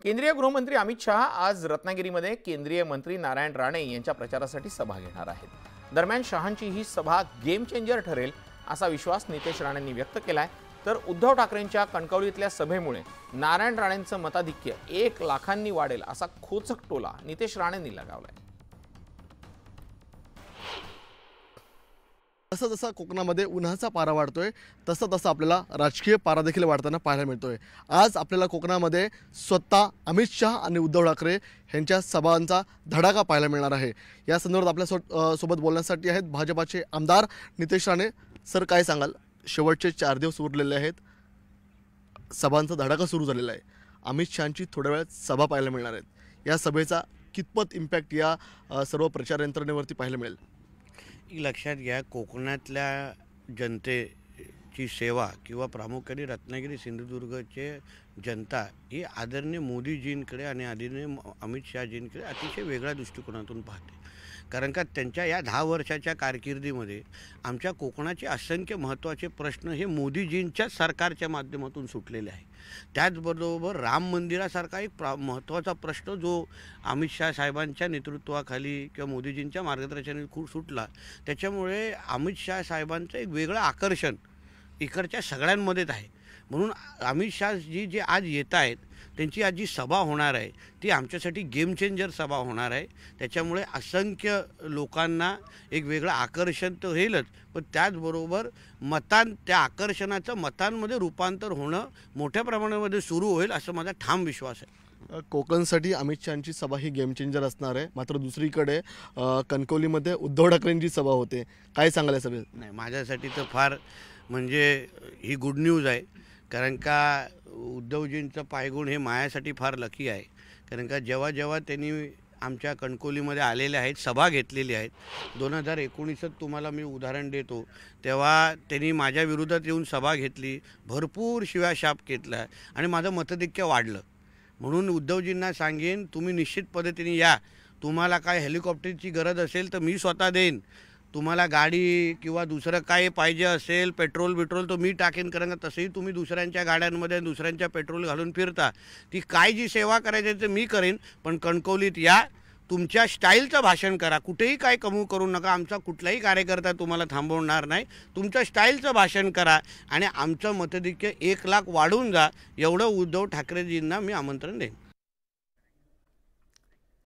केंद्रीय गृहमंत्री अमित शहा आज रत्नागिरीमध्ये केंद्रीय मंत्री नारायण राणे यांच्या प्रचारासाठी सभा घेणार आहेत। दरम्यान शहांची ही सभा गेम चेंजर ठरेल असा विश्वास नितेश राणेंनी व्यक्त केलाय। तर उद्धव ठाकरेंच्या कणकवलीतल्या सभेमुळे नारायण राणेंचं मताधिक्य 1 लाखांनी वाढेल असा खोचक टोला नितेश राणेंनी लगावलाय। जसं कोकणामध्ये उन्हाचा पारा वाढतोय तसं आपल्याला राजकीय पारा देखील वाढताना पाहायला मिळतोय। आज आपल्याला कोकणामध्ये स्वतः अमित शहा आणि उद्धव ठाकरे यांच्या सभांचा धडाका पाहायला मिळणार आहे। या संदर्भात आपल्या सोबत बोलण्यासाठी आहेत भाजपाचे आमदार नितेश राणे। सर, काय सांगाल? शेवटचे 4 दिवस उरलेले आहेत, सभांचा धडाका सुरू झालेला आहे, अमित शहांची थोड्या वेळात सभा पाहायला मिळणार आहेत। या सभेचा कितपत इम्पॅक्ट या सर्व प्रचार यंत्रणेवरती पाहायला मिळेल? लक्षात घ्या, कोकणातल्या जनतेची सेवा किंवा प्रामुख्याने रत्नागिरी सिंधुदुर्गचे जनता ही आदरणीय मोदीजींकडे आणि आदरणीय अमित शहाजींकडे अतिशय वेगळ्या दृष्टिकोनातून पाहते। कारण का त्यांच्या या 10 वर्षाच्या कारकिर्दीमध्ये आमच्या कोकणाचे असंख्य महत्त्वाचे प्रश्न हे मोदीजींच्या सरकारच्या माध्यमातून सुटलेले आहे। त्याचबरोबर राम मंदिरासारखा एक महत्त्वाचा प्रश्न जो अमित शहा साहेबांच्या नेतृत्वाखाली किंवा मोदीजींच्या मार्गदर्शनाने खूप सुटला, त्याच्यामुळे अमित शहा साहेबांचं एक वेगळं आकर्षण इकडच्या सगळ्यांमध्येच आहे। म्हणून अमित शहाजी जे आज येत आहेत त्यांची आज जी सभा होणार आहे ती आमच्यासाठी गेम चेंजर सभा होणार आहे। त्याच्यामुळे असंख्य लोकांना एक वेगळं आकर्षण तर होईलच, पण त्याचबरोबर त्या आकर्षणाचं मतांमध्ये रूपांतर होणं मोठ्या प्रमाणामध्ये सुरू होईल असं माझा ठाम विश्वास आहे। कोकणसाठी अमित शहांची सभा ही गेम चेंजर असणार आहे, मात्र दुसरीकडे कणकवलीमध्ये उद्धव ठाकरेंची सभा होते। काय सांगाल सभेत? नाही, माझ्यासाठी तर फार म्हणजे ही गुड न्यूज आहे। कारण का उद्धवजींचं पायगुण हे माझ्यासाठी फार लकी आहे। कारण का जेव्हा त्यांनी आमच्या कणकवलीमध्ये आलेले आहेत, सभा घेतलेली आहेत, 2019 तुम्हाला मी उदाहरण देतो, तेव्हा त्यांनी माझ्या विरोधात येऊन सभा घेतली, भरपूर शिव्याशाप घेतला आणि माझं मतधिक्य वाढलं। म्हणून उद्धवजींना सांगेन, तुम्ही निश्चित पद्धतीने या, तुम्हाला काय हेलिकॉप्टरची गरज असेल तर मी स्वतः देईन, तुम्हाला गाडी किंवा दुसरं काय पाहिजे असेल, पेट्रोल तो मी टाकेन। कारण का तसंही तुम्ही दुसऱ्यांच्या गाड्यांमध्ये दुसऱ्यांच्या पेट्रोल घालून फिरता, ती काय जी सेवा करायची ते मी करेन। पण कणकवलीत या, तुमच्या स्टाईलचं भाषण करा, कुठेही काय कमी करू नका, आमचा कुठलाही कार्यकर्ता तुम्हाला थांबवणार नाही, तुमच्या स्टाईलचं भाषण करा आणि आमचं मतधिक्य 1 लाख वाढून जा, एवढं उद्धव ठाकरेजींना मी आमंत्रण देईन।